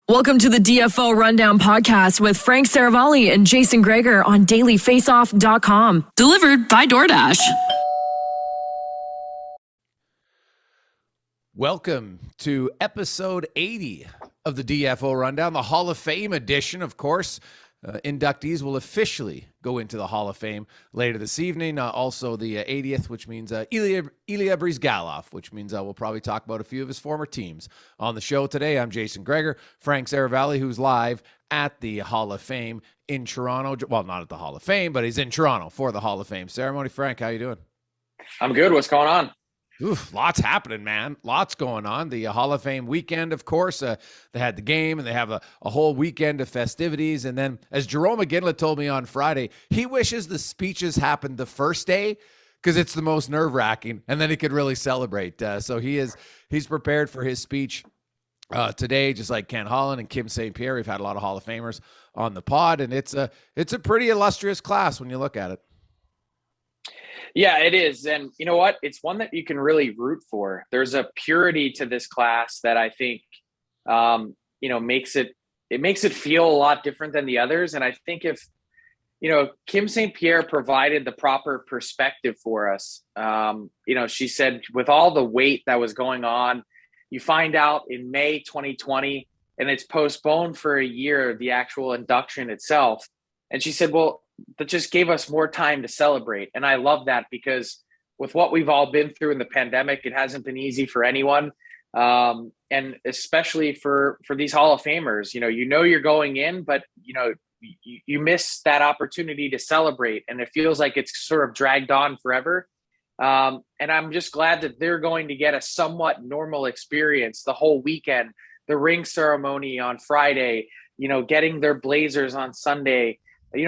Welcome to the DFO Rundown podcast with Frank Saravalli and Jason Gregor on dailyfaceoff.com. Delivered by DoorDash. Welcome to episode 80 of the DFO Rundown, the Hall of Fame edition, of course. Inductees will officially go into the Hall of Fame later this evening. Also the 80th, which means Ilya Bryzgalov, which means we'll probably talk about a few of his former teams. On the show today, I'm Jason Gregor, Frank Saravalli, who's live at the Hall of Fame in Toronto. Well, not at the Hall of Fame, but he's in Toronto for the Hall of Fame ceremony. Frank, how you doing? I'm good. What's going on? Oof, lots happening, man. Lots going on. The Hall of Fame weekend, of course. They had the game, and they have a whole weekend of festivities. And then, as Jerome McGinley told me on Friday, he wishes the speeches happened the first day because it's the most nerve-wracking, and then he could really celebrate. So he's prepared for his speech today, just like Ken Holland and Kim St. Pierre. We've had a lot of Hall of Famers on the pod, and it's a pretty illustrious class when you look at it. Yeah, it is. And you know what? It's one that you can really root for. There's a purity to this class that I think, makes it feel a lot different than the others. And I think if, Kim St. Pierre provided the proper perspective for us, she said with all the weight that was going on, you find out in May 2020, and it's postponed for a year, the actual induction itself. And she said, well, that just gave us more time to celebrate. And I love that because with what we've all been through in the pandemic, it hasn't been easy for anyone. And especially for these Hall of Famers, you're going in, but you miss that opportunity to celebrate. And it feels like it's sort of dragged on forever. And I'm just glad that they're going to get a somewhat normal experience the whole weekend, the ring ceremony on Friday, getting their blazers on Sunday,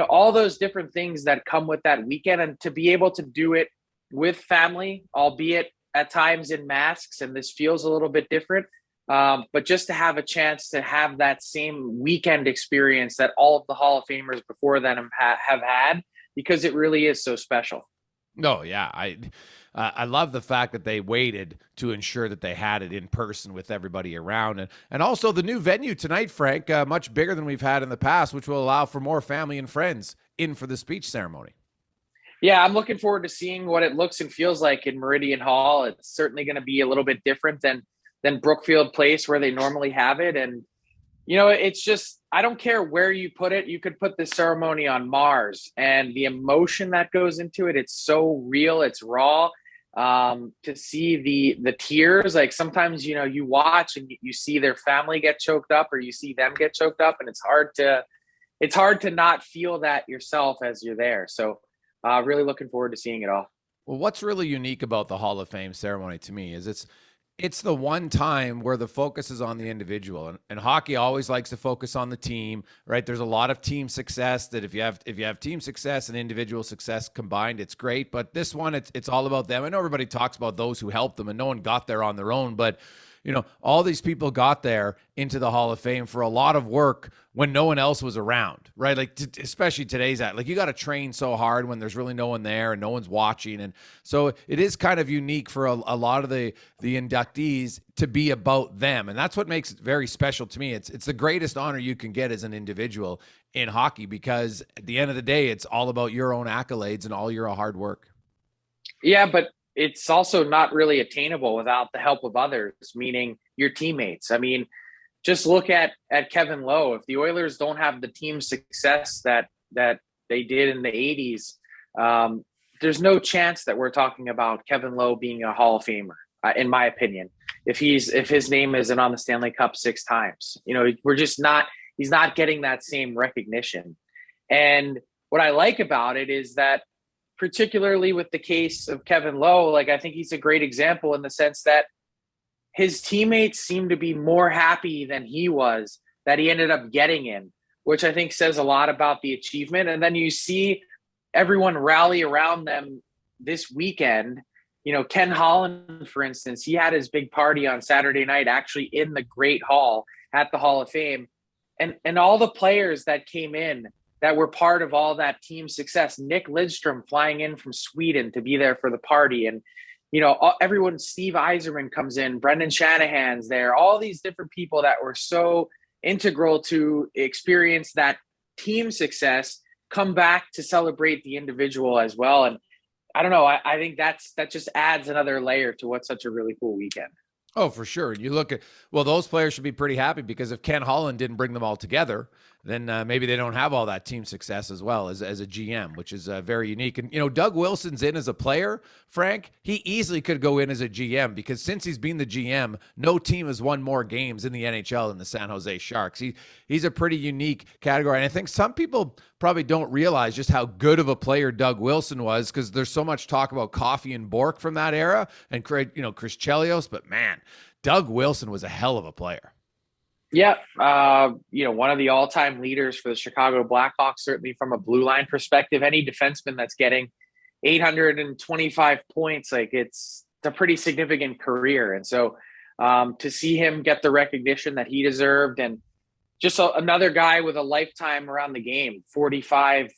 all those different things that come with that weekend, and to be able to do it with family, albeit at times in masks, and this feels a little bit different, but just to have a chance to have that same weekend experience that all of the Hall of Famers before then have had, because it really is so special. No, yeah, I love the fact that they waited to ensure that they had it in person with everybody around. And also the new venue tonight, Frank, much bigger than we've had in the past, which will allow for more family and friends in for the speech ceremony. Yeah, I'm looking forward to seeing what it looks and feels like in Meridian Hall. It's certainly going to be a little bit different than Brookfield Place where they normally have it. And, it's just, I don't care where you put it. You could put the ceremony on Mars, and the emotion that goes into it, it's so real, it's raw. To see the tears, like sometimes, you watch and you see their family get choked up, or you see them get choked up, and it's hard to not feel that yourself as you're there. So really looking forward to seeing it all. Well, what's really unique about the Hall of Fame ceremony to me is it's the one time where the focus is on the individual, and hockey always likes to focus on the team, right? There's a lot of team success that if you have team success and individual success combined, it's great. But this one, it's all about them. I know everybody talks about those who helped them, and no one got there on their own, but all these people got there into the Hall of Fame for a lot of work when no one else was around, right? Like, especially today's at, like, you got to train so hard when there's really no one there and no one's watching. And so it is kind of unique for a lot of the inductees to be about them. And that's what makes it very special to me. It's the greatest honor you can get as an individual in hockey, because at the end of the day, it's all about your own accolades and all your hard work. Yeah, but it's also not really attainable without the help of others, meaning your teammates. I mean, just look at Kevin Lowe. If the Oilers don't have the team success that they did in the 80s, there's no chance that we're talking about Kevin Lowe being a Hall of Famer, in my opinion. If his name isn't on the Stanley Cup 6 times, he's not getting that same recognition. And what I like about it is that, particularly with the case of Kevin Lowe, like, I think he's a great example in the sense that his teammates seem to be more happy than he was that he ended up getting in, which I think says a lot about the achievement. And then you see everyone rally around them this weekend. Ken Holland, for instance, he had his big party on Saturday night, actually in the Great Hall at the Hall of Fame. And all the players that came in that were part of all that team success. Nick Lidstrom flying in from Sweden to be there for the party. And, everyone, Steve Yzerman comes in, Brendan Shanahan's there, all these different people that were so integral to experience that team success, come back to celebrate the individual as well. And I don't know, I think that just adds another layer to what's such a really cool weekend. Oh, for sure. You look at, well, those players should be pretty happy because if Ken Holland didn't bring them all together, then maybe they don't have all that team success as well as a GM, which is very unique. And, Doug Wilson's in as a player, Frank, he easily could go in as a GM because since he's been the GM, no team has won more games in the NHL than the San Jose Sharks. He's a pretty unique category. And I think some people probably don't realize just how good of a player Doug Wilson was because there's so much talk about Coffey and Bork from that era and, Chris Chelios, but man, Doug Wilson was a hell of a player. Yeah. One of the all-time leaders for the Chicago Blackhawks, certainly from a blue line perspective. Any defenseman that's getting 825 points, it's a pretty significant career. And so to see him get the recognition that he deserved, and just another guy with a lifetime around the game, 45,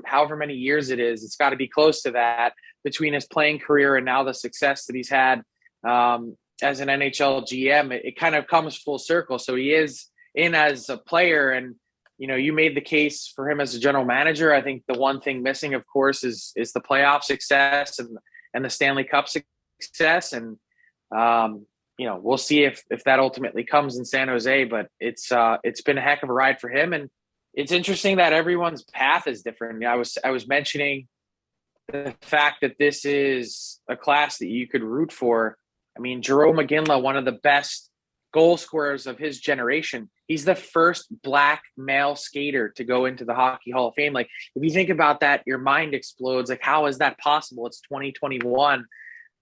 however many years it is, it's got to be close to that between his playing career and now the success that he's had as an NHL GM. It kind of comes full circle. So he is in as a player, and you made the case for him as a general manager. I think the one thing missing, of course, is the playoff success and the Stanley Cup success. And we'll see if that ultimately comes in San Jose. But it's been a heck of a ride for him, and it's interesting that everyone's path is different. I was mentioning the fact that this is a class that you could root for. I mean, Jarome Iginla, one of the best goal scorers of his generation. He's the first Black male skater to go into the Hockey Hall of Fame. If you think about that, your mind explodes. How is that possible? It's 2021.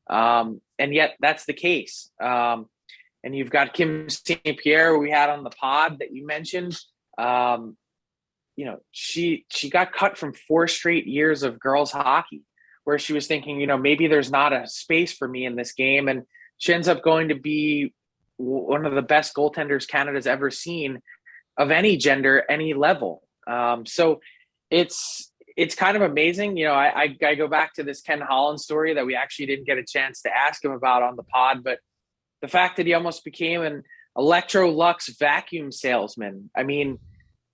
And yet that's the case. And you've got Kim St. Pierre, who we had on the pod that you mentioned. She got cut from 4 straight years of girls hockey, where she was thinking, maybe there's not a space for me in this game. And she ends up going to be one of the best goaltenders Canada's ever seen of any gender, any level. So it's kind of amazing. I go back to this Ken Holland story that we actually didn't get a chance to ask him about on the pod, but the fact that he almost became an Electrolux vacuum salesman. I mean,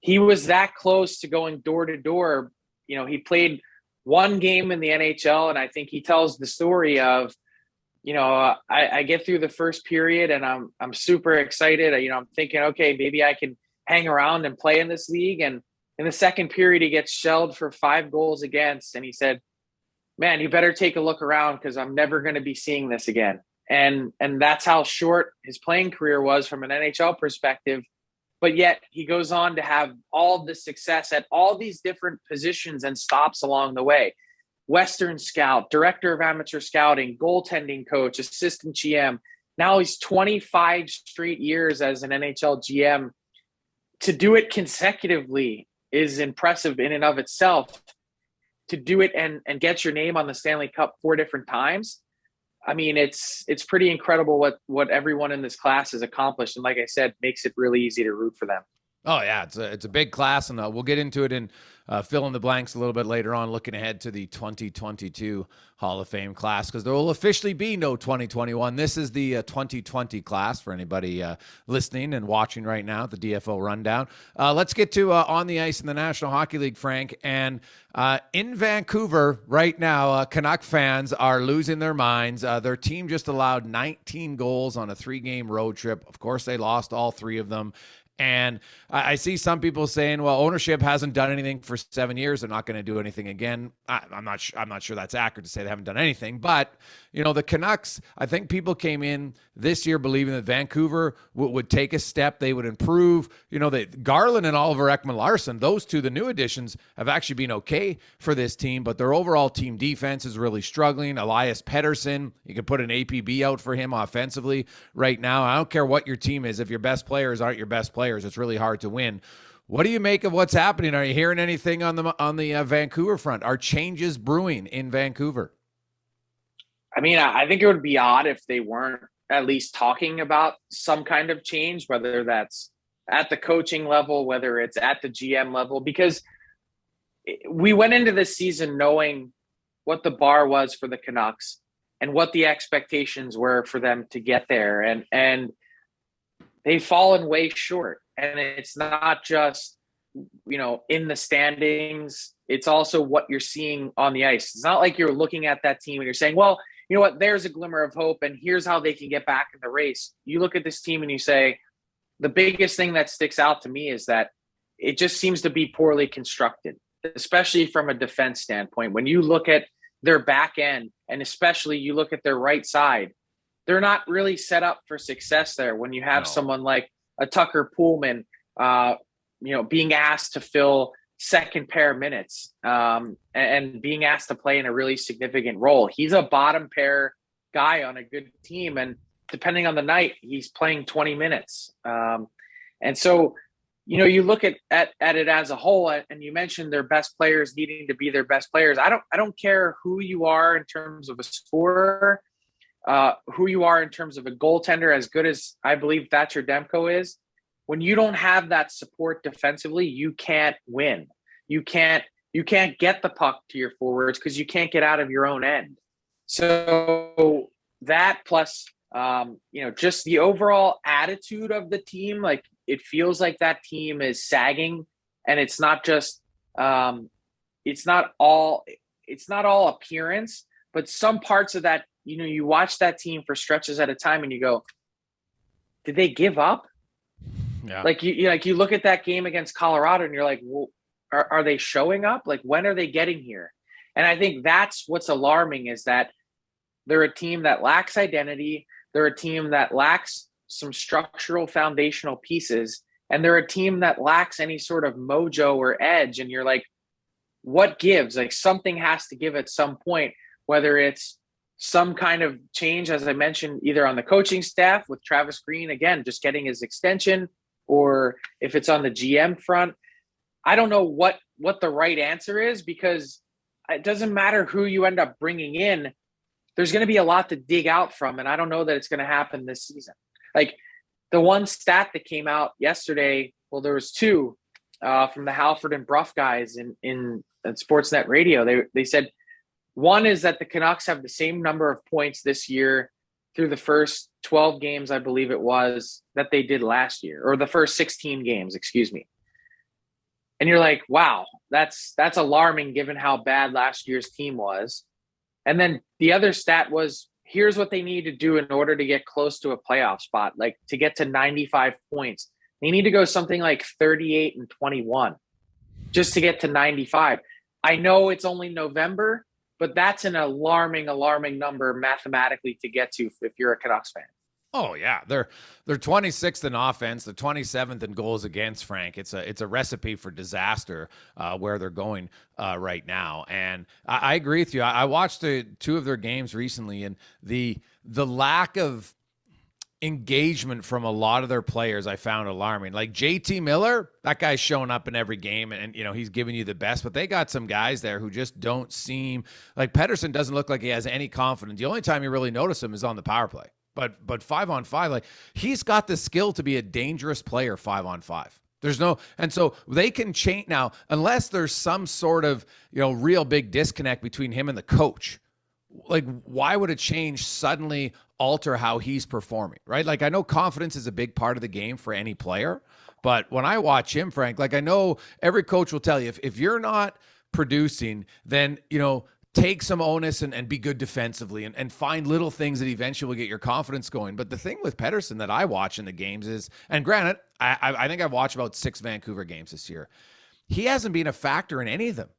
he was that close to going door to door. He played one game in the NHL, and I think he tells the story of, I get through the first period and I'm super excited. I'm thinking, okay, maybe I can hang around and play in this league. And in the second period, he gets shelled for 5 goals against. And he said, man, you better take a look around because I'm never going to be seeing this again. And that's how short his playing career was from an NHL perspective. But yet he goes on to have all the success at all these different positions and stops along the way. Western scout, director of amateur scouting, goaltending coach, assistant GM. Now he's 25 straight years as an NHL GM. To do it consecutively is impressive in and of itself. To do it and get your name on the Stanley Cup 4 different times, I mean, it's pretty incredible what everyone in this class has accomplished. And like I said, makes it really easy to root for them. Oh, yeah, it's a big class, and we'll get into it in fill in the blanks a little bit later on, looking ahead to the 2022 Hall of Fame class, because there will officially be no 2021. This is the 2020 class for anybody listening and watching right now at the DFO Rundown. Let's get to on the ice in the National Hockey League, Frank. And in Vancouver right now, Canuck fans are losing their minds. Their team just allowed 19 goals on a 3-game road trip. Of course, they lost all 3 of them. And I see some people saying, well, ownership hasn't done anything for 7 years. They're not going to do anything again. I'm not sure that's accurate to say they haven't done anything. But, the Canucks, I think people came in this year believing that Vancouver would take a step. They would improve. Garland and Oliver Ekman-Larsson, those 2, the new additions, have actually been okay for this team. But their overall team defense is really struggling. Elias Pettersson, you can put an APB out for him offensively right now. I don't care what your team is. If your best players aren't your best players, it's really hard to win. What do you make of what's happening? Are you hearing anything on the Vancouver front? Are changes brewing in Vancouver? I mean, I think it would be odd if they weren't at least talking about some kind of change, whether that's at the coaching level, whether it's at the GM level, because we went into this season knowing what the bar was for the Canucks and what the expectations were for them to get there. And they've fallen way short. And it's not just, in the standings. It's also what you're seeing on the ice. It's not like you're looking at that team and you're saying, well, you know what, there's a glimmer of hope and here's how they can get back in the race. You look at this team and you say, the biggest thing that sticks out to me is that it just seems to be poorly constructed, especially from a defense standpoint. When you look at their back end, and especially you look at their right side, they're not really set up for success there. When you have someone like a Tucker Poolman, being asked to fill second pair minutes and being asked to play in a really significant role. He's a bottom pair guy on a good team. And depending on the night, he's playing 20 minutes. And so, you look at it as a whole, and you mentioned their best players needing to be their best players. I don't care who you are in terms of a scorer, who you are in terms of a goaltender, as good as I believe Thatcher Demko is. When you don't have that support defensively, you can't win. You can't get the puck to your forwards because you can't get out of your own end. So that plus, just the overall attitude of the team, like it feels like that team is sagging, and it's not just, it's not all appearance, but some parts of that, you watch that team for stretches at a time and you go, did they give up? Yeah. Like you look at that game against Colorado and you're like, well, are they showing up? Like, when are they getting here? And I think that's what's alarming, is that they're a team that lacks identity. They're a team that lacks some structural foundational pieces, and they're a team that lacks any sort of mojo or edge. And you're like, what gives? Like, something has to give at some point, whether it's some kind of change, as I mentioned, either on the coaching staff with Travis Green, again, just getting his extension, or if it's on the GM front. I don't know what the right answer is, because it doesn't matter who you end up bringing in. There's going to be a lot to dig out from, and I don't know that it's going to happen this season. Like, the one stat that came out yesterday, well, there was two from the Halford and Bruff guys in Sportsnet Radio. They said one is that the Canucks have the same number of points this year through the first 12 games, I believe it was, that they did last year, or the first 16 games, excuse me. And you're like, wow, that's alarming given how bad last year's team was. And then the other stat was, here's what they need to do in order to get close to a playoff spot, like to get to 95 points. They need to go something like 38-21 just to get to 95. I know it's only November, but that's an alarming number mathematically to get to if you're a Canucks fan. Oh yeah, they're 26th in offense, the 27th in goals against, Frank. It's a recipe for disaster where they're going right now. And I agree with you. I watched two of their games recently, and the lack of engagement from a lot of their players I found alarming. Like JT Miller, that guy's showing up in every game, and he's giving you the best, but they got some guys there who just don't seem like. Pettersson doesn't look like he has any confidence. The only time you really notice him is on the power play. But 5-on-5, like, he's got the skill to be a dangerous player 5-on-5. There's no, and so they can change now, unless there's some sort of, real big disconnect between him and the coach. Like, why would a change suddenly alter how he's performing, right? Like, I know confidence is a big part of the game for any player, but when I watch him, Frank, like, I know every coach will tell you, if you're not producing, then, take some onus and be good defensively and find little things that eventually will get your confidence going. But the thing with Pettersson that I watch in the games is, and granted, I think I've watched about 6 Vancouver games this year, he hasn't been a factor in any of them.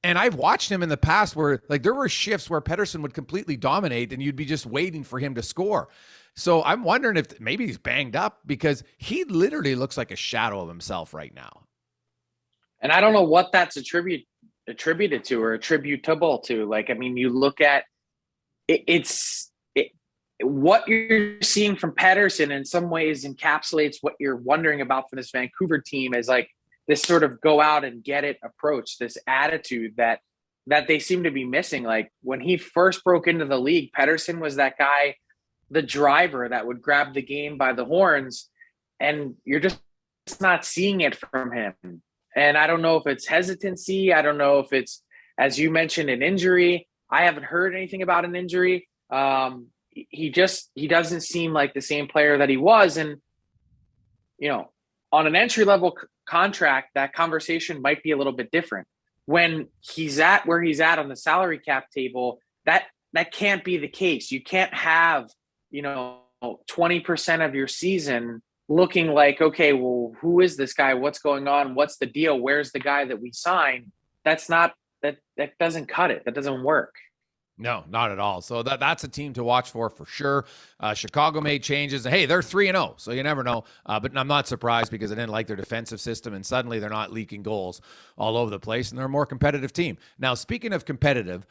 And I've watched him in the past where, like, there were shifts where Pettersson would completely dominate and you'd be just waiting for him to score. So I'm wondering if maybe he's banged up, because he literally looks like a shadow of himself right now. And I don't know what that's attributed to or attributable to. Like, I mean, you look at what you're seeing from Pettersson in some ways encapsulates what you're wondering about from this Vancouver team, is like this sort of go out and get it approach, this attitude that they seem to be missing. Like, when he first broke into the league, Pettersson was that guy, the driver that would grab the game by the horns, and you're just not seeing it from him. And I don't know if it's hesitancy. I don't know if it's, as you mentioned, an injury. I haven't heard anything about an injury. He doesn't seem like the same player that he was. And, on an entry-level contract, that conversation might be a little bit different. When he's at where he's at on the salary cap table, that can't be the case. You can't have, 20% of your season looking like, okay, well, who is this guy? What's going on? What's the deal? Where's the guy that we signed? That doesn't cut it. That doesn't work. No, not at all. So that's a team to watch for sure. Chicago made changes. Hey, they're 3-0, so you never know. But I'm not surprised because I didn't like their defensive system, and suddenly they're not leaking goals all over the place, and they're a more competitive team. Now, speaking of competitive,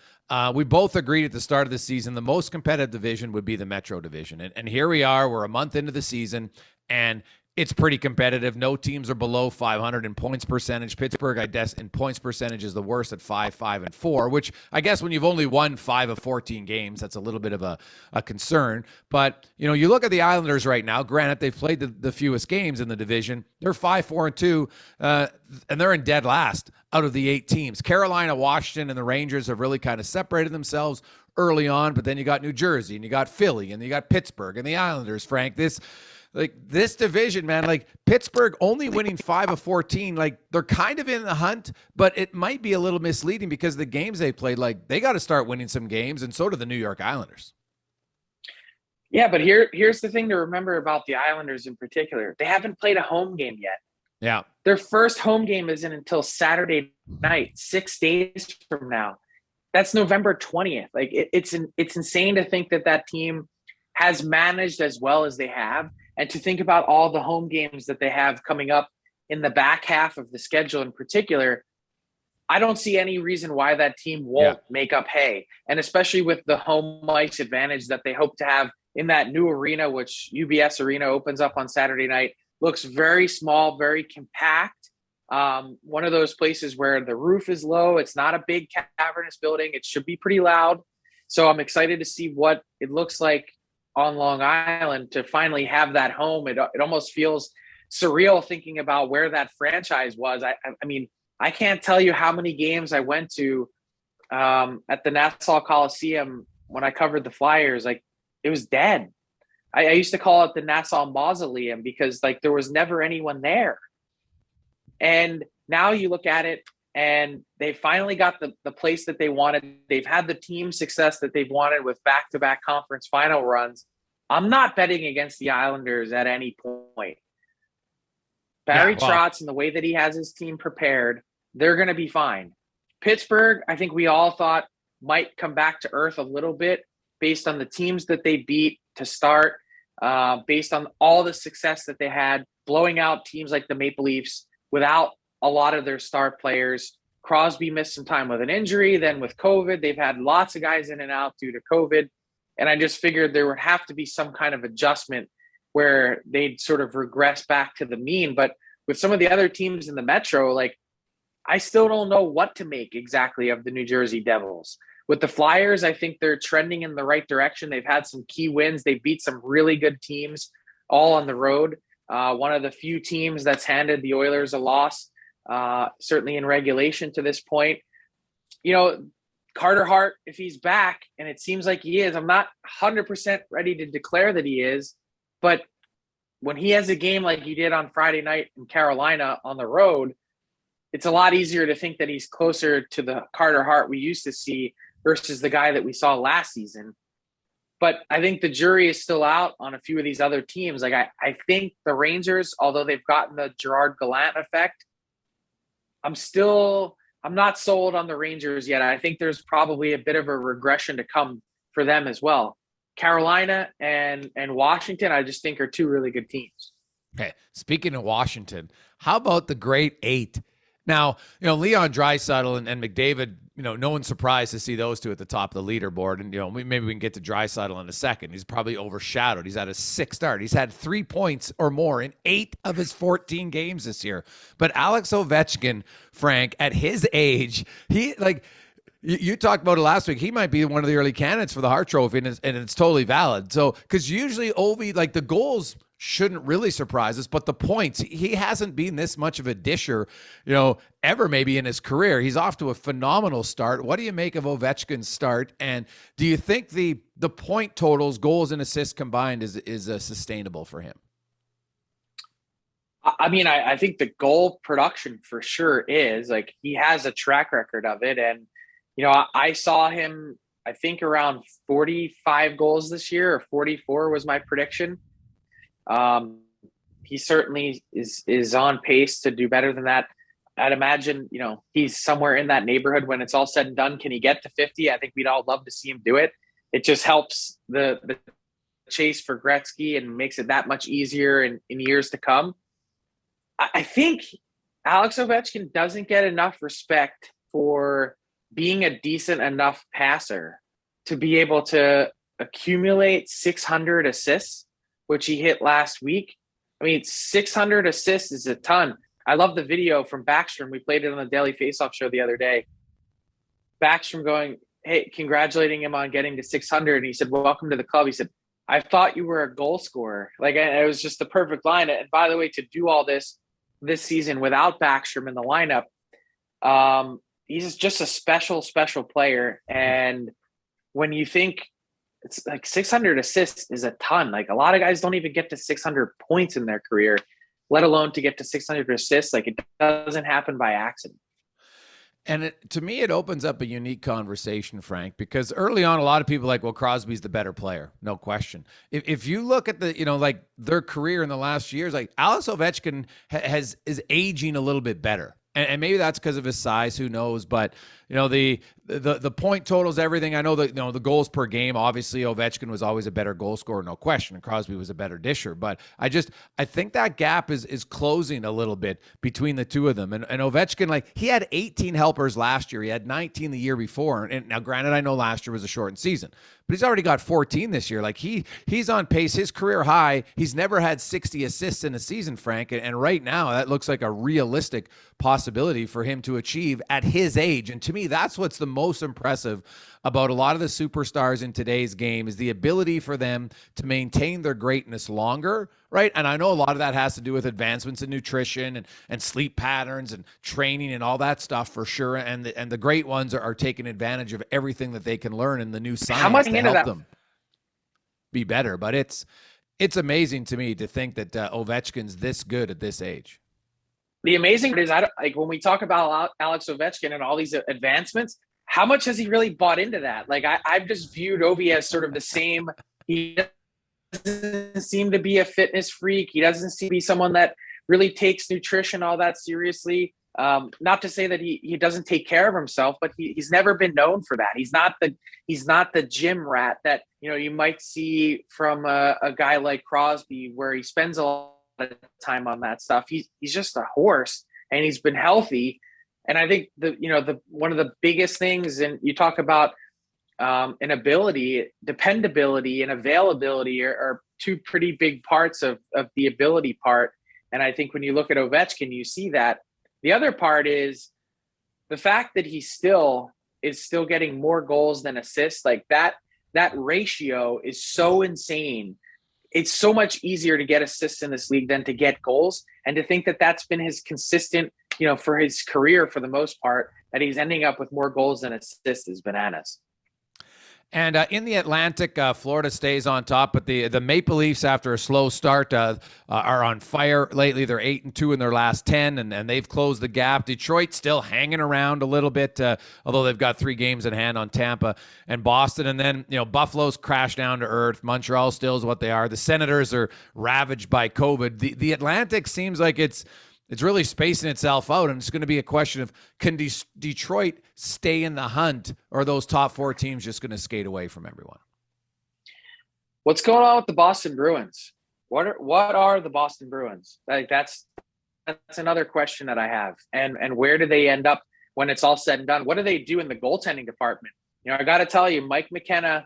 we both agreed at the start of the season the most competitive division would be the Metro division. And here we are. We're a month into the season, and it's pretty competitive. No teams are below 500 in points percentage. Pittsburgh, I guess, in points percentage is the worst at 5-5-4, which I guess when you've only won 5 of 14 games, that's a little bit of a concern. But, you look at the Islanders right now. Granted, they've played the fewest games in the division. They're 5-4-2, and they're in dead last out of the 8 teams. Carolina, Washington, and the Rangers have really kind of separated themselves early on, but then you got New Jersey, and you got Philly, and you got Pittsburgh, and the Islanders, Frank. This division, man, like Pittsburgh only winning 5 of 14, like they're kind of in the hunt, but it might be a little misleading because the games they played, like they got to start winning some games, and so do the New York Islanders. Yeah, but here's the thing to remember about the Islanders in particular. They haven't played a home game yet. Yeah. Their first home game isn't until Saturday night, 6 days from now. That's November 20th. Like it's insane to think that team has managed as well as they have. And to think about all the home games that they have coming up in the back half of the schedule in particular, I don't see any reason why that team won't make up hay. And especially with the home ice advantage that they hope to have in that new arena, which UBS Arena opens up on Saturday night, looks very small, very compact. One of those places where the roof is low. It's not a big cavernous building. It should be pretty loud. So I'm excited to see what it looks like on Long Island to finally have that home. It almost feels surreal thinking about where that franchise was. I mean, I can't tell you how many games I went to at the Nassau Coliseum when I covered the Flyers. Like it was dead. I used to call it the Nassau Mausoleum because like there was never anyone there. And now you look at it and they finally got the place that they wanted. They've had the team success that they've wanted with back-to-back conference final runs. I'm not betting against the Islanders at any point. Barry Trotz and the way that he has his team prepared, they're going to be fine. Pittsburgh, I think we all thought might come back to earth a little bit based on the teams that they beat to start, based on all the success that they had, blowing out teams like the Maple Leafs without a lot of their star players. Crosby missed some time with an injury. Then with COVID, they've had lots of guys in and out due to COVID. And I just figured there would have to be some kind of adjustment where they'd sort of regress back to the mean. But with some of the other teams in the Metro, like I still don't know what to make exactly of the New Jersey Devils. With the Flyers, I think they're trending in the right direction. They've had some key wins. They beat some really good teams all on the road. One of the few teams that's handed the Oilers a loss, certainly in regulation to this point. Carter Hart, if he's back, and it seems like he is, I'm not 100% ready to declare that he is, but when he has a game like he did on Friday night in Carolina on the road, it's a lot easier to think that he's closer to the Carter Hart we used to see versus the guy that we saw last season. But I think the jury is still out on a few of these other teams. Like I think the Rangers, although they've gotten the Gerard Gallant effect, I'm not sold on the Rangers yet. I think there's probably a bit of a regression to come for them as well. Carolina and Washington, I just think are two really good teams. Okay. Speaking of Washington, how about the Great Eight? Now, Leon Draisaitl and McDavid, no one's surprised to see those two at the top of the leaderboard. And, maybe we can get to Draisaitl in a second. He's probably overshadowed. He's had a 6 start. He's had 3 points or more in 8 of his 14 games this year. But Alex Ovechkin, Frank, at his age, he you talked about it last week. He might be one of the early candidates for the Hart Trophy, and it's totally valid. So, because usually Ovi, the goals shouldn't really surprise us, but the points, he hasn't been this much of a disher, ever maybe in his career. He's off to a phenomenal start. What do you make of Ovechkin's start? And do you think the point totals, goals and assists combined is sustainable for him? I mean, I think the goal production for sure is like he has a track record of it. And, I saw him, I think around 45 goals this year, or 44 was my prediction. He certainly is on pace to do better than that. I'd imagine, he's somewhere in that neighborhood when it's all said and done. Can he get to 50? I think we'd all love to see him do it. It just helps the chase for Gretzky and makes it that much easier in years to come. I think Alex Ovechkin doesn't get enough respect for being a decent enough passer to be able to accumulate 600 assists, which he hit last week. I mean, 600 assists is a ton. I love the video from Backstrom. We played it on the Daily Faceoff show the other day. Backstrom going, hey, congratulating him on getting to 600. And he said, welcome to the club. He said, I thought you were a goal scorer. Like, it was just the perfect line. And by the way, to do all this season without Backstrom in the lineup, he's just a special player. And when you think it's like 600 assists is a ton, like a lot of guys don't even get to 600 points in their career, let alone to get to 600 assists. Like, it doesn't happen by accident. And to me, it opens up a unique conversation, Frank, because early on, a lot of people are like, well, Crosby's the better player. No question. If you look at the, like their career in the last years, like Alex Ovechkin is aging a little bit better. And maybe that's because of his size, who knows? But, the point totals, everything. I know that, the goals per game, obviously Ovechkin was always a better goal scorer, no question. And Crosby was a better disher. But I think that gap is closing a little bit between the two of them. And Ovechkin, like, he had 18 helpers last year. He had 19 the year before. And now, granted, I know last year was a shortened season, but he's already got 14 this year. Like, he's on pace, his career high. He's never had 60 assists in a season, Frank. And right now, that looks like a realistic possibility for him to achieve at his age. And to me, that's what's the most impressive about a lot of the superstars in today's game, is the ability for them to maintain their greatness longer, right? And I know a lot of that has to do with advancements in nutrition and sleep patterns and training and all that stuff, for sure. And the great ones are taking advantage of everything that they can learn in the new science to help them be better. But it's amazing to me to think that Ovechkin's this good at this age. The amazing part is, when we talk about Alex Ovechkin and all these advancements, how much has he really bought into that? Like, I've just viewed Ovi as sort of the same. He doesn't seem to be a fitness freak. He doesn't seem to be someone that really takes nutrition all that seriously. Not to say that he doesn't take care of himself, but he's never been known for that. He's not the gym rat that, you might see from a guy like Crosby, where he spends a lot of time on that stuff. He's just a horse, and he's been healthy. And I think one of the biggest things, and you talk about dependability and availability are two pretty big parts of the ability part. And I think when you look at Ovechkin, you see that. The other part is the fact that he is still getting more goals than assists. Like, that ratio is so insane. It's so much easier to get assists in this league than to get goals. And to think that that's been his consistent, for his career, for the most part, that he's ending up with more goals than assists is bananas. And in the Atlantic, Florida stays on top, but the Maple Leafs, after a slow start, are on fire lately. They're 8-2 in their last 10, and they've closed the gap. Detroit still hanging around a little bit, although they've got 3 games in hand on Tampa and Boston. And then, Buffalo's crashed down to earth. Montreal still is what they are. The Senators are ravaged by COVID. The Atlantic seems like it's really spacing itself out, and it's going to be a question of, can Detroit stay in the hunt, or are those top 4 teams just going to skate away from everyone? What's going on with the Boston Bruins? What are the Boston Bruins? Like, that's another question that I have. And where do they end up when it's all said and done? What do they do in the goaltending department? I got to tell you, Mike McKenna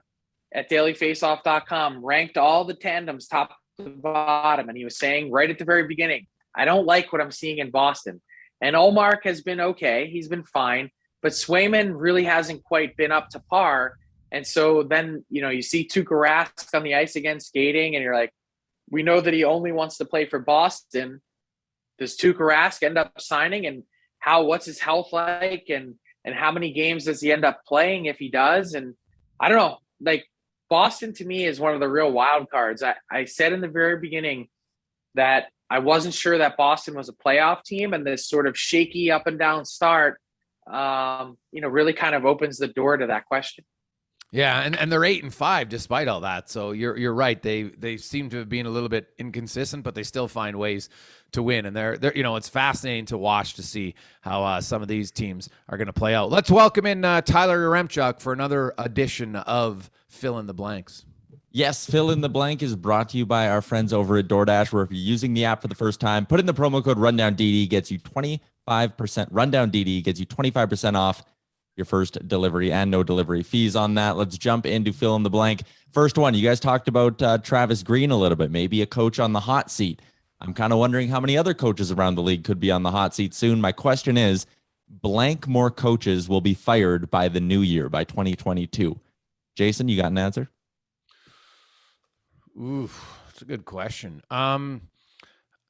at dailyfaceoff.com ranked all the tandems top to bottom, and he was saying right at the very beginning, I don't like what I'm seeing in Boston. And Ullmark has been okay. He's been fine. But Swayman really hasn't quite been up to par. And so then, you see Tuukka Rask on the ice again skating, and you're like, we know that he only wants to play for Boston. Does Tuukka Rask end up signing? And what's his health like? And how many games does he end up playing if he does? And I don't know. Like, Boston to me is one of the real wild cards. I said in the very beginning that I wasn't sure that Boston was a playoff team, and this sort of shaky up and down start, really kind of opens the door to that question. Yeah, and they're 8-5 despite all that. So you're right. They seem to have been a little bit inconsistent, but they still find ways to win. And they're it's fascinating to watch to see how some of these teams are going to play out. Let's welcome in Tyler Yaremchuk for another edition of Fill in the Blanks. Yes, Fill in the Blank is brought to you by our friends over at DoorDash, where if you're using the app for the first time, put in the promo code RundownDD, gets you 25%. RundownDD gets you 25% off your first delivery and no delivery fees on that. Let's jump into Fill in the Blank. First one, you guys talked about Travis Green a little bit, maybe a coach on the hot seat. I'm kind of wondering how many other coaches around the league could be on the hot seat soon. My question is, blank more coaches will be fired by the new year, by 2022. Jason, you got an answer? Ooh, that's a good question.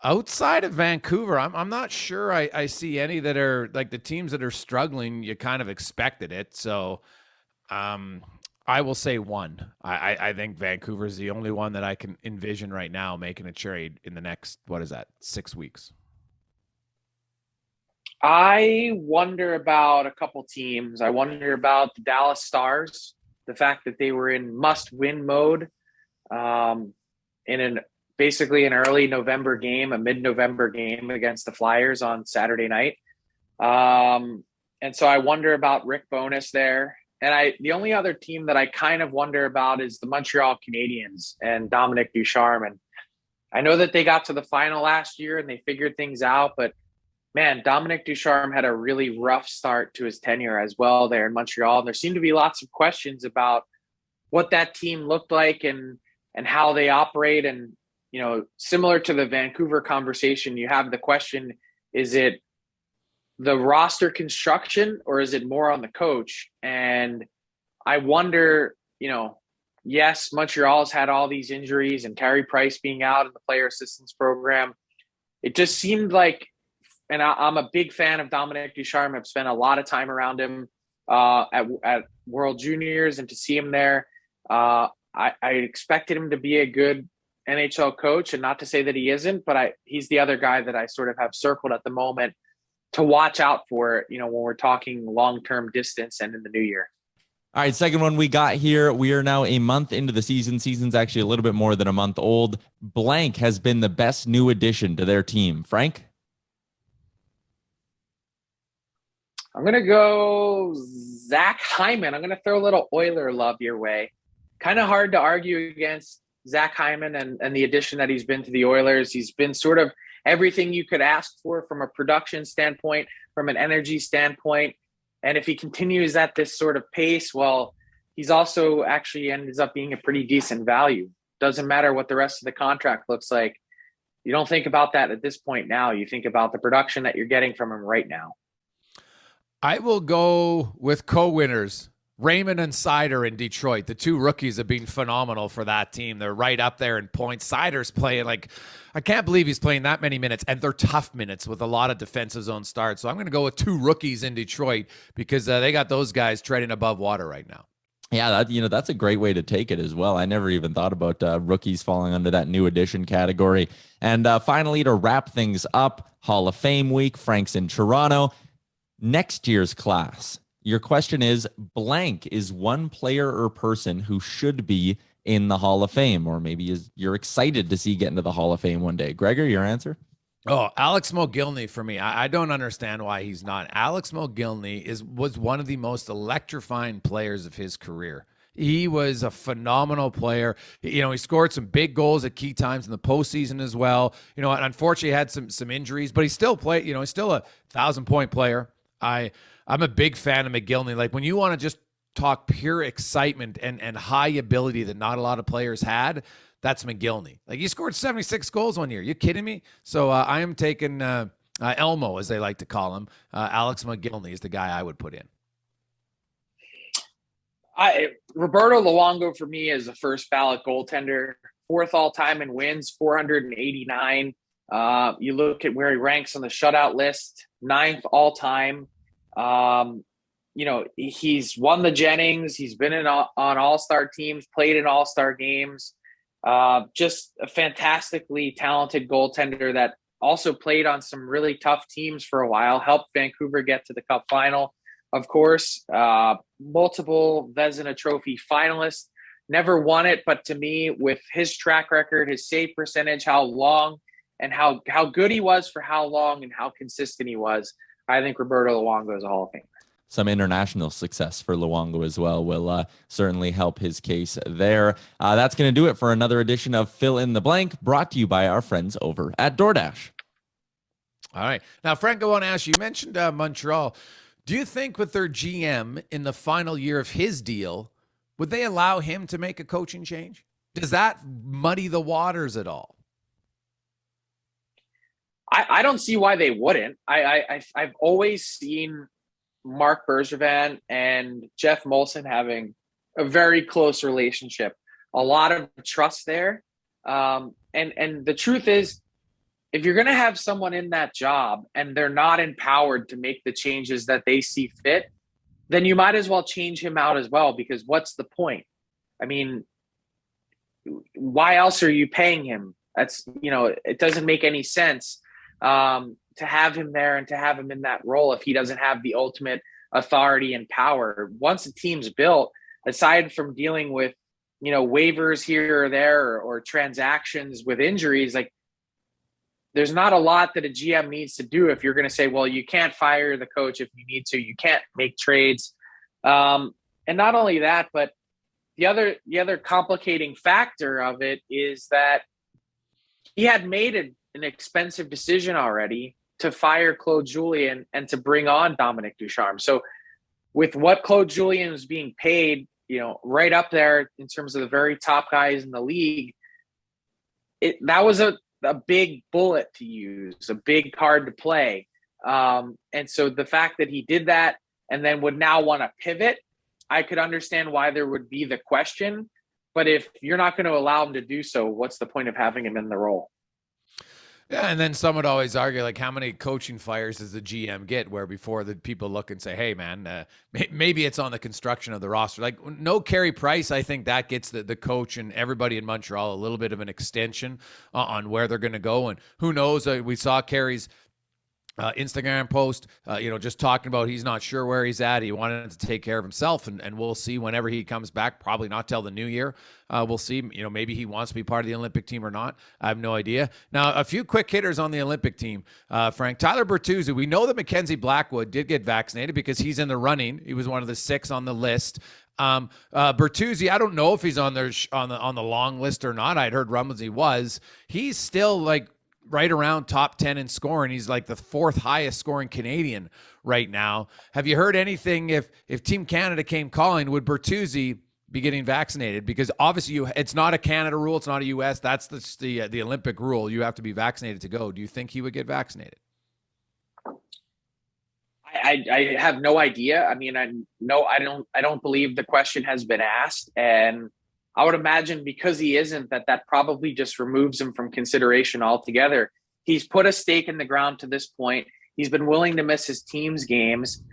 Outside of Vancouver, I'm not sure I see any that are like the teams that are struggling. You kind of expected it. So I will say one. I think Vancouver is the only one that I can envision right now making a trade in the next, 6 weeks. I wonder about a couple teams. I wonder about the Dallas Stars, the fact that they were in must-win mode in basically an early November game, a mid-November game against the Flyers on Saturday night. And so I wonder about Rick Bowness there. And the only other team that I kind of wonder about is the Montreal Canadiens and Dominic Ducharme. And I know that they got to the final last year and they figured things out, but man, Dominic Ducharme had a really rough start to his tenure as well there in Montreal. And there seemed to be lots of questions about what that team looked like and how they operate. And, similar to the Vancouver conversation, you have the question, is it the roster construction or is it more on the coach? And I wonder, yes, Montreal's had all these injuries and Carey Price being out in the player assistance program. It just seemed like, and I'm a big fan of Dominic Ducharme. I've spent a lot of time around him at World Juniors, and to see him there, I expected him to be a good NHL coach, and not to say that he isn't, but he's the other guy that I sort of have circled at the moment to watch out for, when we're talking long-term distance and in the new year. All right, second one we got here. We are now a month into the season. Season's actually a little bit more than a month old. Blank has been the best new addition to their team. Frank? I'm going to go Zach Hyman. I'm going to throw a little Oiler love your way. Kind of hard to argue against Zach Hyman and the addition that he's been to the Oilers. He's been sort of everything you could ask for from a production standpoint, from an energy standpoint. And if he continues at this sort of pace, well, he's also actually ends up being a pretty decent value. Doesn't matter what the rest of the contract looks like. You don't think about that at this point now. You think about the production that you're getting from him right now. I will go with co-winners, Raymond and Seider in Detroit. The two rookies have been phenomenal for that team. They're right up there in points. Seider's playing I can't believe he's playing that many minutes, and they're tough minutes with a lot of defensive zone starts. So I'm going to go with two rookies in Detroit because they got those guys treading above water right now. Yeah, that's a great way to take it as well. I never even thought about rookies falling under that new addition category. And finally, to wrap things up, Hall of Fame week, Frank's in Toronto. Next year's class, your question is, blank is one player or person who should be in the Hall of Fame, or maybe you're excited to see get into the Hall of Fame one day. Gregor, your answer? Oh, Alex Mogilny for me. I don't understand why he's not. Alex Mogilny was one of the most electrifying players of his career. He was a phenomenal player. He scored some big goals at key times in the postseason as well. Unfortunately, he had some injuries, but he still played. He's still a 1,000-point player. I'm a big fan of Mogilny. Like, when you want to just talk pure excitement and high ability that not a lot of players had, that's Mogilny. Like, he scored 76 goals one year. You kidding me? So I am taking Elmo, as they like to call him. Alex Mogilny is the guy I would put in. Roberto Luongo for me is a first ballot goaltender, fourth all time in wins, 489. You look at where he ranks on the shutout list, 9th all time. He's won the Jennings. He's been on all-star teams, played in all-star games. Just a fantastically talented goaltender that also played on some really tough teams for a while, helped Vancouver get to the Cup final, of course. Multiple Vezina Trophy finalist, never won it, but to me, with his track record, his save percentage, how long and how good he was for how long and how consistent he was, I think Roberto Luongo is a Hall of Famer. Some international success for Luongo as well will certainly help his case there. That's going to do it for another edition of Fill in the Blank, brought to you by our friends over at DoorDash. All right. Now, Frank, I want to ask you, you mentioned Montreal. Do you think with their GM in the final year of his deal, would they allow him to make a coaching change? Does that muddy the waters at all? I don't see why they wouldn't. I've always seen Mark Bergevin and Jeff Molson having a very close relationship, a lot of trust there. And the truth is, if you're going to have someone in that job and they're not empowered to make the changes that they see fit, then you might as well change him out as well, because what's the point? I mean, why else are you paying him? That's, it doesn't make any sense to have him there and to have him in that role if he doesn't have the ultimate authority and power. Once a team's built, aside from dealing with, waivers here or there or transactions with injuries, like, there's not a lot that a GM needs to do if you're going to say, well, you can't fire the coach if you need to, you can't make trades. And not only that, but the other complicating factor of it is that he had made an expensive decision already to fire Claude Julien and to bring on Dominic Ducharme. So with what Claude Julien was being paid, right up there in terms of the very top guys in the league, that was a big bullet to use, a big card to play. And so the fact that he did that and then would now want to pivot, I could understand why there would be the question. But if you're not going to allow him to do so, what's the point of having him in the role? Yeah, and then some would always argue, like, how many coaching fires does the GM get, where before the people look and say, hey, man, maybe it's on the construction of the roster. Like, no Carey Price, I think that gets the coach and everybody in Montreal a little bit of an extension on where they're going to go. And who knows, we saw Carey's Instagram post, just talking about he's not sure where he's at. He wanted to take care of himself, and we'll see whenever he comes back, probably not till the new year. We'll see, maybe he wants to be part of the Olympic team or not. I have no idea. Now, a few quick hitters on the Olympic team, Frank. Tyler Bertuzzi, we know that Mackenzie Blackwood did get vaccinated because he's in the running. He was one of the 6 on the list. Bertuzzi, I don't know if he's on the long list or not. I'd heard rumblings he was. He's still like right around top 10 in scoring. He's like the 4th highest scoring Canadian right now. Have you heard anything if Team Canada came calling, would Bertuzzi be getting vaccinated? Because obviously it's not a Canada rule. It's not a US. That's the Olympic rule. You have to be vaccinated to go. Do you think he would get vaccinated? I have no idea. I mean, I don't believe the question has been asked, and I would imagine because he isn't, that probably just removes him from consideration altogether. He's put a stake in the ground to this point. He's been willing to miss his team's games.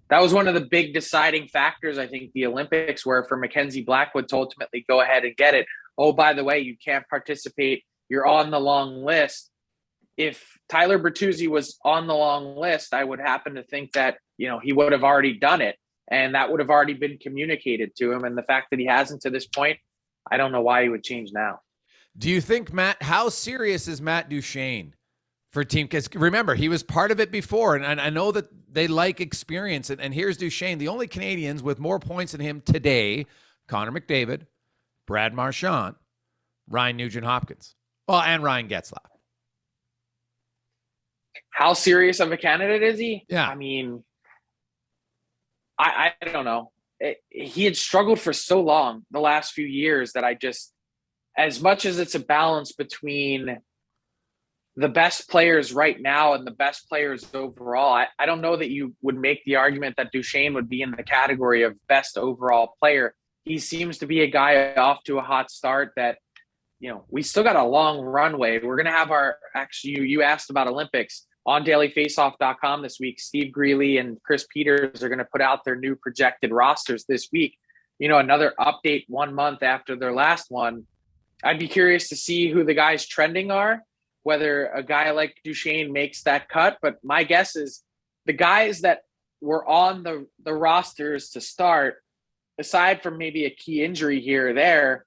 That was one of the big deciding factors, I think, the Olympics were for Mackenzie Blackwood to ultimately go ahead and get it. Oh, by the way, you can't participate. You're on the long list. If Tyler Bertuzzi was on the long list, I would happen to think that, he would have already done it. And that would have already been communicated to him. And the fact that he hasn't to this point, I don't know why he would change now. Do you think, Matt, how serious is Matt Duchene for team? Because remember, he was part of it before. And I know that they like experience. And here's Duchene, the only Canadians with more points than him today: Connor McDavid, Brad Marchand, Ryan Nugent-Hopkins, and Ryan Getzlaf. How serious of a candidate is he? Yeah. I mean, I don't know. He had struggled for so long the last few years that as much as it's a balance between the best players right now and the best players overall, I don't know that you would make the argument that Duchene would be in the category of best overall player. He seems to be a guy off to a hot start that, we still got a long runway. We're going to have you asked about Olympics. On dailyfaceoff.com this week, Steve Greeley and Chris Peters are going to put out their new projected rosters this week. Another update 1 month after their last one. I'd be curious to see who the guys trending are, whether a guy like Duchesne makes that cut. But my guess is the guys that were on the rosters to start, aside from maybe a key injury here or there,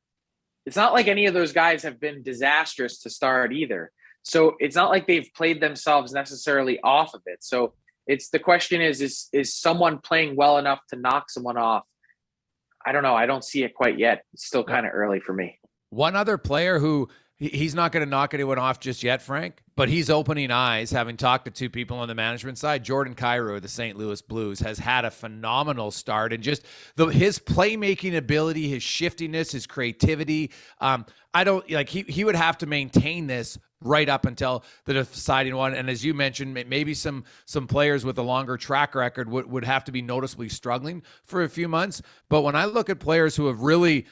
it's not like any of those guys have been disastrous to start either. So it's not like they've played themselves necessarily off of it. So the question is someone playing well enough to knock someone off? I don't know. I don't see it quite yet. It's still kind of early for me. One other player who he's not going to knock anyone off just yet, Frank, but he's opening eyes, having talked to two people on the management side. Jordan Kyrou of the St. Louis Blues has had a phenomenal start, and just his playmaking ability, his shiftiness, his creativity. I don't like he would have to maintain this right up until the deciding one. And as you mentioned, maybe some players with a longer track record would have to be noticeably struggling for a few months. But when I look at players who have really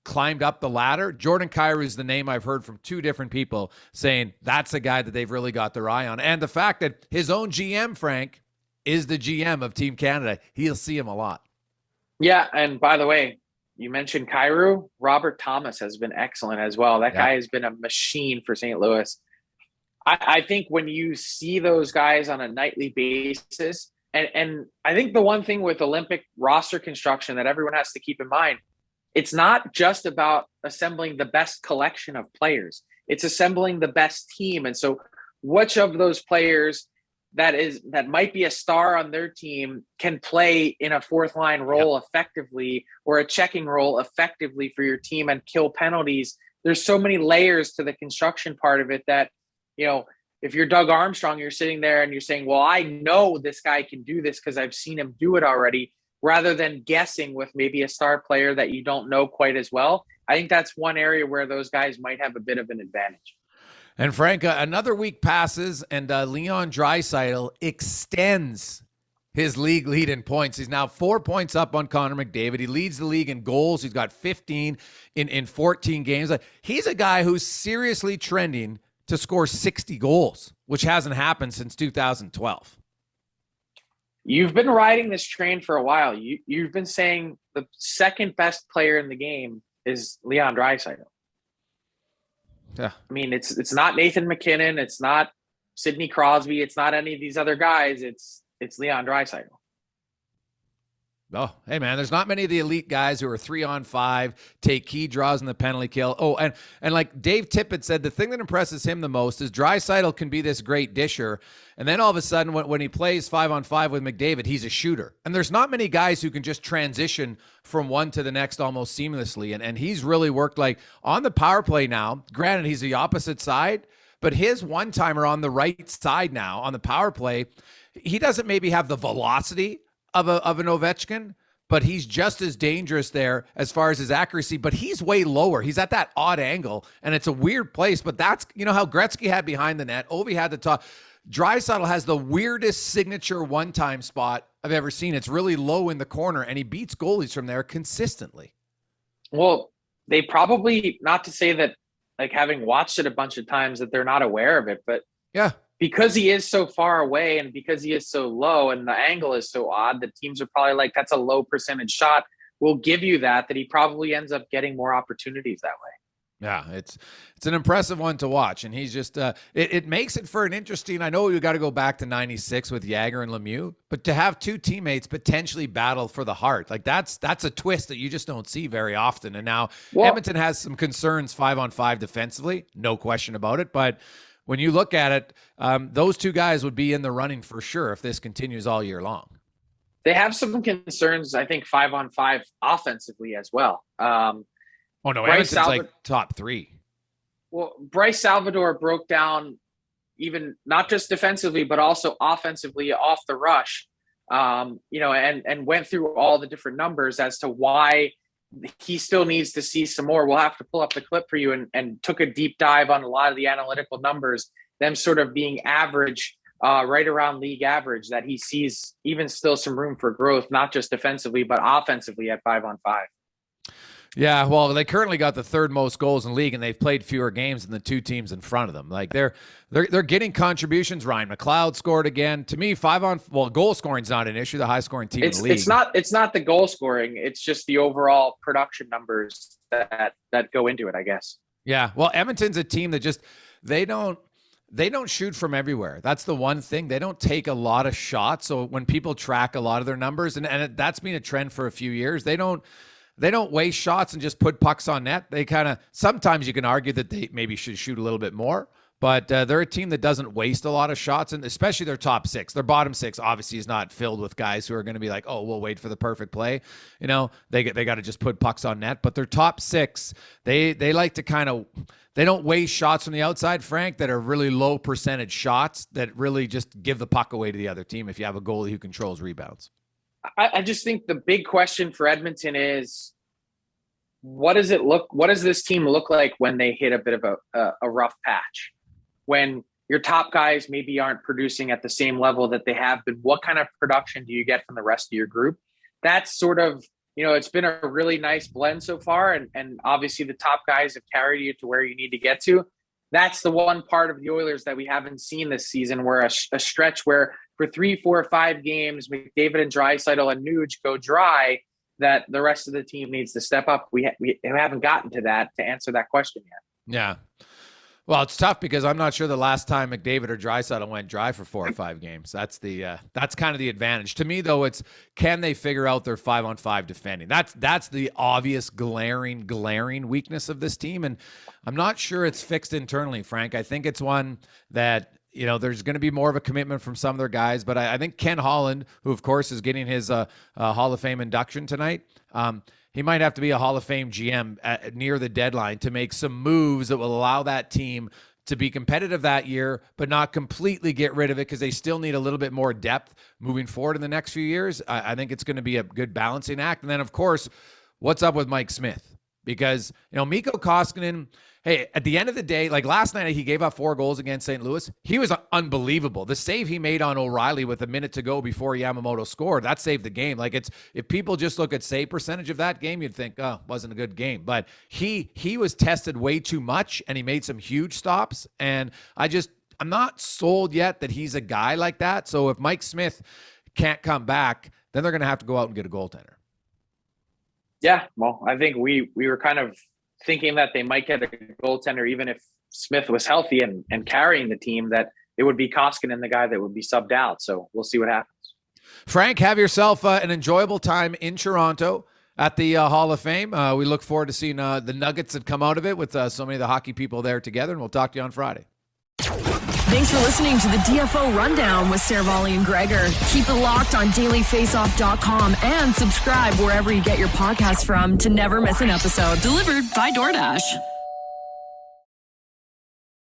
climbed up the ladder, Jordan Kyrou is the name I've heard from two different people saying that's a guy that they've really got their eye on. And the fact that his own GM, Frank, is the GM of Team Canada, he'll see him a lot. Yeah, and by the way, you mentioned Kyrou. Robert Thomas has been excellent as well. That guy has been a machine for St. Louis. I think when you see those guys on a nightly basis, and I think the one thing with Olympic roster construction that everyone has to keep in mind, it's not just about assembling the best collection of players. It's assembling the best team. And so which of those players that might be a star on their team can play in a fourth line role effectively, or a checking role effectively for your team and kill penalties. There's so many layers to the construction part of it that, if you're Doug Armstrong, you're sitting there and you're saying, well, I know this guy can do this because I've seen him do it already, rather than guessing with maybe a star player that you don't know quite as well. I think that's one area where those guys might have a bit of an advantage. And Frank, another week passes, and Leon Draisaitl extends his league lead in points. He's now 4 points up on Connor McDavid. He leads the league in goals. He's got 15 in 14 games. He's a guy who's seriously trending to score 60 goals, which hasn't happened since 2012. You've been riding this train for a while. You've been saying the second best player in the game is Leon Draisaitl. Yeah. I mean, it's not Nathan McKinnon. It's not Sidney Crosby. It's not any of these other guys. It's Leon Draisaitl. Oh, hey, man, there's not many of the elite guys who are 3-on-5, take key draws in the penalty kill. Oh, and like Dave Tippett said, the thing that impresses him the most is Draisaitl can be this great disher, and then all of a sudden when he plays 5-on-5 with McDavid, he's a shooter. And there's not many guys who can just transition from one to the next almost seamlessly, and he's really worked like on the power play now. Granted, he's the opposite side, but his one-timer on the right side now on the power play, he doesn't maybe have the velocity of an Ovechkin, but he's just as dangerous there as far as his accuracy, but he's way lower. He's at that odd angle, and it's a weird place, but that's, how Gretzky had behind the net, Ovi had the top. Draisaitl has the weirdest signature one-time spot I've ever seen. It's really low in the corner, and he beats goalies from there consistently. Well, they probably, not to say that, like, having watched it a bunch of times, that they're not aware of it, but yeah, because he is so far away and because he is so low and the angle is so odd, the teams are probably like, that's a low percentage shot. We'll give you that he probably ends up getting more opportunities that way. Yeah, it's an impressive one to watch, and he's just it makes it for an interesting. I know you got to go back to '96 with Jagr and Lemieux, but to have two teammates potentially battle for the heart, like that's a twist that you just don't see very often. And now Edmonton has some concerns 5-on-5 defensively, no question about it, but when you look at it, those two guys would be in the running for sure if this continues all year long. They have some concerns, I think, 5-on-5 offensively as well. Oh, no, Edmonton's like top three. Well, Bryce Salvador broke down even not just defensively, but also offensively off the rush, and went through all the different numbers as to why he still needs to see some more. We'll have to pull up the clip for you and took a deep dive on a lot of the analytical numbers, them sort of being average, right around league average, that he sees even still some room for growth, not just defensively, but offensively at 5-on-5. Yeah, well, they currently got the third most goals in the league, and they've played fewer games than the two teams in front of them. Like they're getting contributions. Ryan McLeod scored again. To me, goal scoring's not an issue. The high scoring team in the league. It's not the goal scoring. It's just the overall production numbers that go into it, I guess. Yeah, well, Edmonton's a team that just they don't shoot from everywhere. That's the one thing. They don't take a lot of shots. So when people track a lot of their numbers, and that's been a trend for a few years, they don't waste shots and just put pucks on net. They kind of, sometimes you can argue that they maybe should shoot a little bit more, but they're a team that doesn't waste a lot of shots, and especially their top six. Their bottom six obviously is not filled with guys who are going to be like, oh, we'll wait for the perfect play. You know, they got to just put pucks on net, but their top six, they like to they don't waste shots from the outside, Frank, that are really low percentage shots that really just give the puck away to the other team if you have a goalie who controls rebounds. I just think the big question for Edmonton is, what does this team look like when they hit a bit of a rough patch? When your top guys maybe aren't producing at the same level that they have been, what kind of production do you get from the rest of your group? That's sort of, it's been a really nice blend so far. And obviously the top guys have carried you to where you need to get to. That's the one part of the Oilers that we haven't seen this season, where a stretch where for 3, 4, 5 games, McDavid and Draisaitl and Nuge go dry, that the rest of the team needs to step up. We haven't gotten to that to answer that question yet. Yeah. Well, it's tough because I'm not sure the last time McDavid or Draisaitl went dry for 4 or 5 games. That's kind of the advantage. To me, though, it's can they figure out their 5-on-5 defending? That's the obvious glaring weakness of this team, and I'm not sure it's fixed internally, Frank. I think it's one that there's going to be more of a commitment from some of their guys, but I think Ken Holland, who of course is getting his Hall of Fame induction tonight, he might have to be a Hall of Fame GM near the deadline to make some moves that will allow that team to be competitive that year, but not completely get rid of it, because they still need a little bit more depth moving forward in the next few years. I think it's going to be a good balancing act. And then, of course, what's up with Mike Smith? Because, Mikko Koskinen, hey, at the end of the day, like last night, he gave up 4 goals against St. Louis. He was unbelievable. The save he made on O'Reilly with a minute to go before Yamamoto scored, that saved the game. Like if people just look at save percentage of that game, you'd think, oh, wasn't a good game. But he was tested way too much, and he made some huge stops. And I'm not sold yet that he's a guy like that. So if Mike Smith can't come back, then they're going to have to go out and get a goaltender. Yeah, well, I think we were kind of thinking that they might get a goaltender even if Smith was healthy and carrying the team, that it would be Koskinen, the guy that would be subbed out. So we'll see what happens. Frank, have yourself an enjoyable time in Toronto at the Hall of Fame. We look forward to seeing the nuggets that come out of it with so many of the hockey people there together, and we'll talk to you on Friday. Thanks for listening to the DFO Rundown with Saravalli and Gregor. Keep it locked on dailyfaceoff.com and subscribe wherever you get your podcasts from to never miss an episode. Delivered by DoorDash.